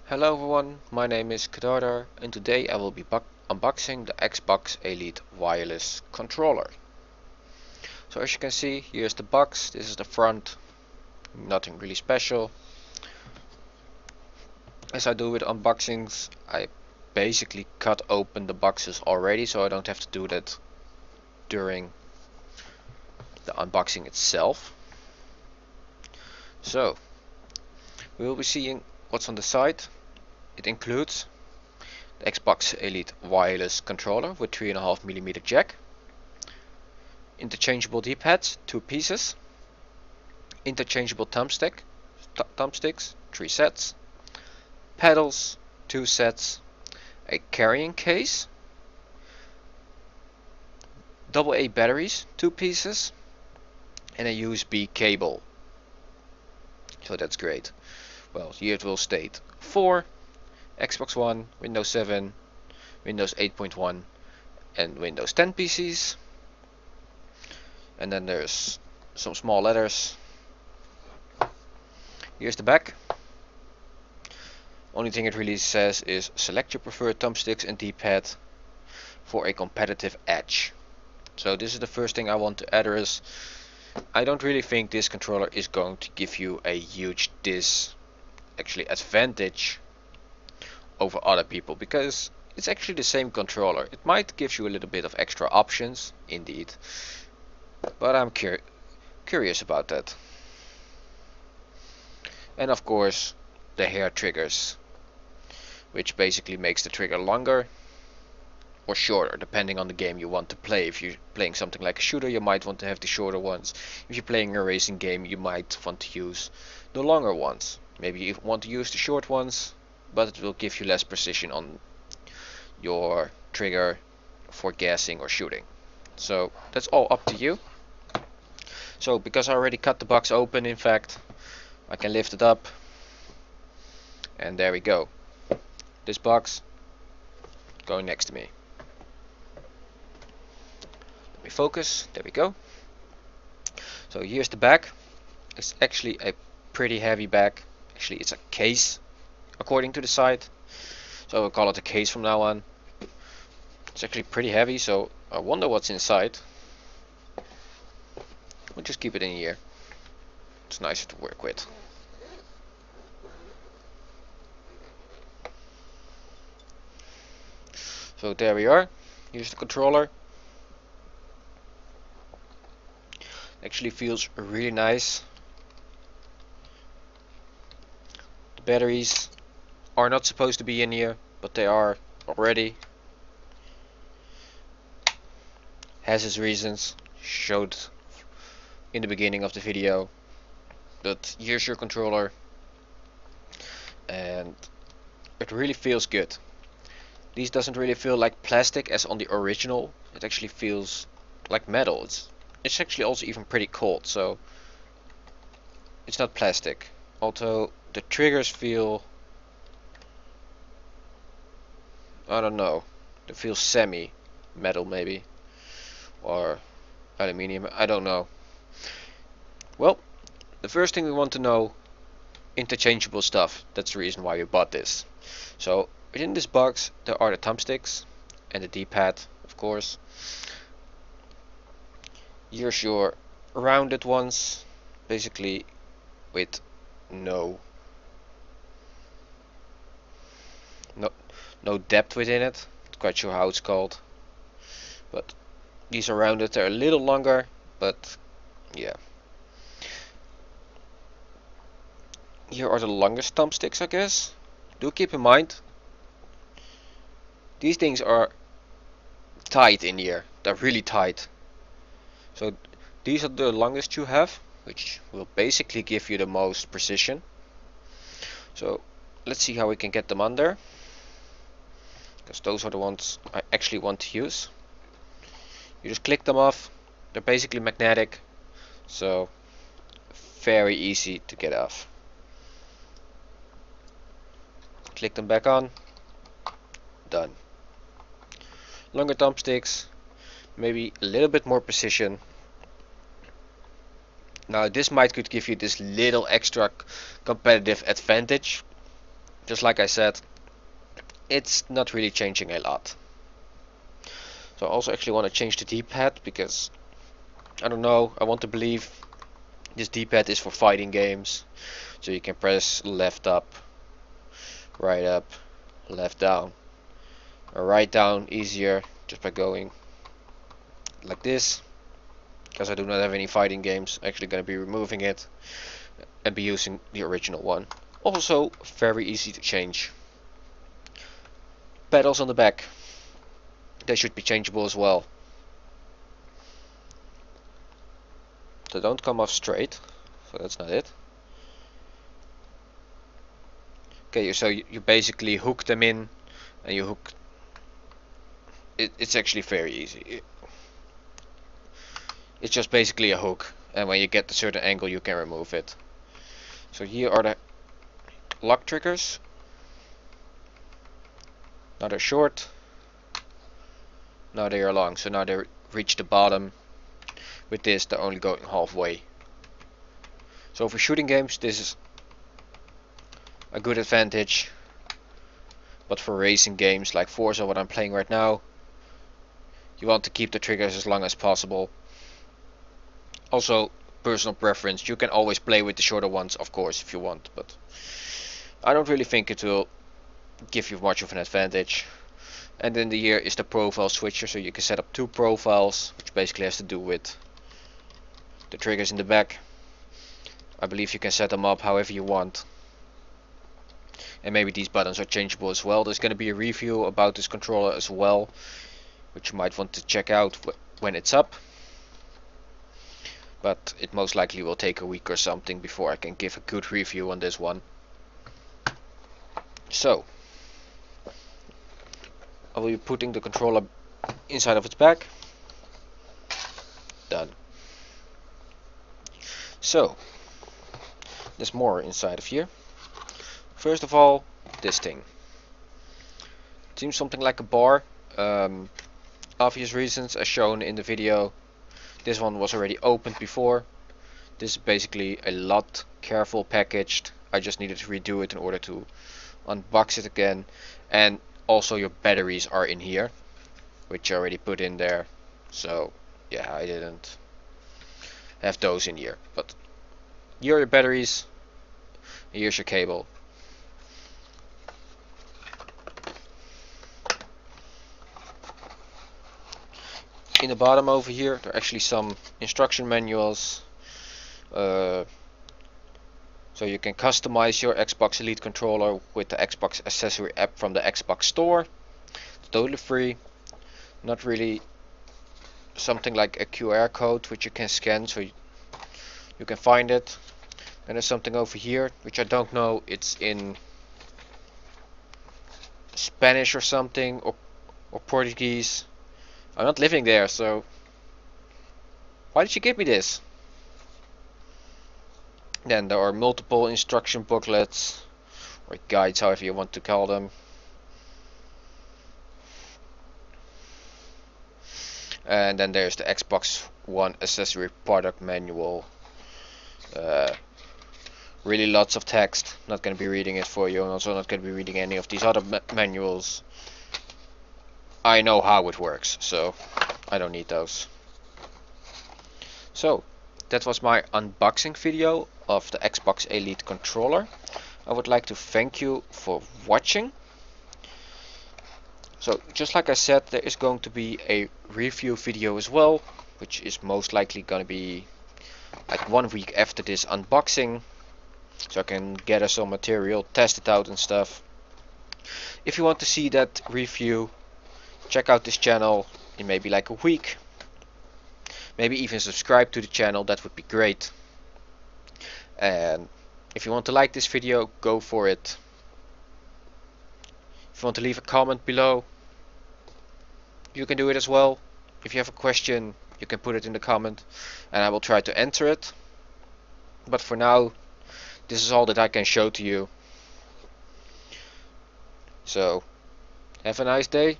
Hello everyone, my name is Kadardar and today I will be unboxing the Xbox Elite wireless controller. So as you can see, here's the box, this is the front, nothing really special. As I do with unboxings, I basically cut open the boxes already so I don't have to do that during the unboxing itself. So, we will be seeing what's on the side. It includes the Xbox Elite wireless controller with 3.5mm jack, interchangeable D-pads, 2 pieces, interchangeable thumbsticks, 3 sets, pedals, 2 sets, a carrying case, AA batteries, 2 pieces, and a USB cable. So that's great. Well, here it will state 4, Xbox One, Windows 7, Windows 8.1 and Windows 10 PCs. And then there's some small letters. Here's the back. Only thing it really says is select your preferred thumbsticks and D-pad for a competitive edge. So this is the first thing I want to address. I don't really think this controller is going to give you a huge advantage over other people, because it's actually the same controller. It might give you a little bit of extra options, indeed, but I'm curious about that. And of course, the hair triggers, which basically makes the trigger longer or shorter depending on the game you want to play. If you're playing something like a shooter, you might want to have the shorter ones. If you're playing a racing game, you might want to use the longer ones. Maybe you want to use the short ones, but it will give you less precision on your trigger for gassing or shooting. So that's all up to you. So because I already cut the box open, in fact, I can lift it up, and there we go. This box going next to me. Let me focus. There we go. So here's the back. It's actually a pretty heavy back. Actually, it's a case according to the site, so we'll call it a case from now on. It's actually pretty heavy, so I wonder what's inside. We'll just keep it in here. It's nicer to work with. So there we are. Here's the controller. Actually feels really nice. The batteries are not supposed to be in here, but they are already. Has its reasons, showed in the beginning of the video. But here's your controller, and it really feels good. This doesn't really feel like plastic as on the original. It actually feels like metal. It's actually also even pretty cold, so it's not plastic. Although the triggers feel, I don't know, they feel semi-metal maybe, or aluminium, I don't know. Well, the first thing we want to know, interchangeable stuff. That's the reason why we bought this. So within this box there are the thumbsticks and the D-pad, of course. Here's your rounded ones, basically with no depth within it. Not quite sure how it's called, but these are rounded. They're a little longer, but yeah. Here are the longest thumbsticks, I guess. Do keep in mind, these things are tight in here. They're really tight. So these are the longest you have, which will basically give you the most precision. So let's see how we can get them under, because those are the ones I actually want to use. You just click them off. They're basically magnetic, so very easy to get off. Click them back on. Done. Longer thumbsticks, maybe a little bit more precision. Now this could give you this little extra competitive advantage. just like I said, it's not really changing a lot. So I also actually want to change the D-pad because, I don't know, I want to believe this D-pad is for fighting games. So you can press left up, right up, left down, or right down easier just by going like this. Because I do not have any fighting games, I'm actually going to be removing it and be using the original one. Also very easy to change. Pedals on the back, they should be changeable as well. They don't come off straight, so that's not it. Okay, so you basically hook them in, and you hook. It's actually very easy. It's just basically a hook, and when you get a certain angle, you can remove it. So here are the lock triggers. Now they're short. Now they are long. So now they reach the bottom. With this, they're only going halfway. So for shooting games, this is a good advantage. But for racing games like Forza, what I'm playing right now, you want to keep the triggers as long as possible. Also, personal preference, you can always play with the shorter ones, of course, if you want, but I don't really think it will give you much of an advantage. And then here is the profile switcher, so you can set up two profiles, which basically has to do with the triggers in the back. I believe you can set them up however you want. And maybe these buttons are changeable as well. There's going to be a review about this controller as well, which you might want to check out when it's up. But it most likely will take a week or something before I can give a good review on this one. So, I will be putting the controller inside of its back. Done. So, there's more inside of here. First of all, this thing. It seems something like a bar. Obvious reasons, as shown in the video. This one was already opened before. This is basically a lot careful packaged. I just needed to redo it in order to unbox it again. And also your batteries are in here, which I already put in there. So yeah, I didn't have those in here. But here are your batteries. Here's your cable. In the bottom over here, there are actually some instruction manuals. So you can customize your Xbox Elite controller with the Xbox accessory app from the Xbox store. It's totally free. Not really something like a QR code which you can scan, so you can find it. And there's something over here which I don't know. It's in Spanish or something, or Portuguese. I'm not living there, so why did you give me this? Then there are multiple instruction booklets, or guides, however you want to call them. And then there's the Xbox One accessory product manual. Really lots of text. Not going to be reading it for you, and also not going to be reading any of these other manuals. I know how it works, so I don't need those. So, that was my unboxing video of the Xbox Elite controller. I would like to thank you for watching. So, just like I said, there is going to be a review video as well, which is most likely going to be like 1 week after this unboxing, so I can gather some material, test it out and stuff. If you want to see that review, check out this channel in maybe like a week. Maybe even subscribe to the channel, that would be great. And if you want to like this video, go for it. If you want to leave a comment below, you can do it as well. If you have a question, you can put it in the comment and I will try to answer it. But for now, this is all that I can show to you. So, have a nice day.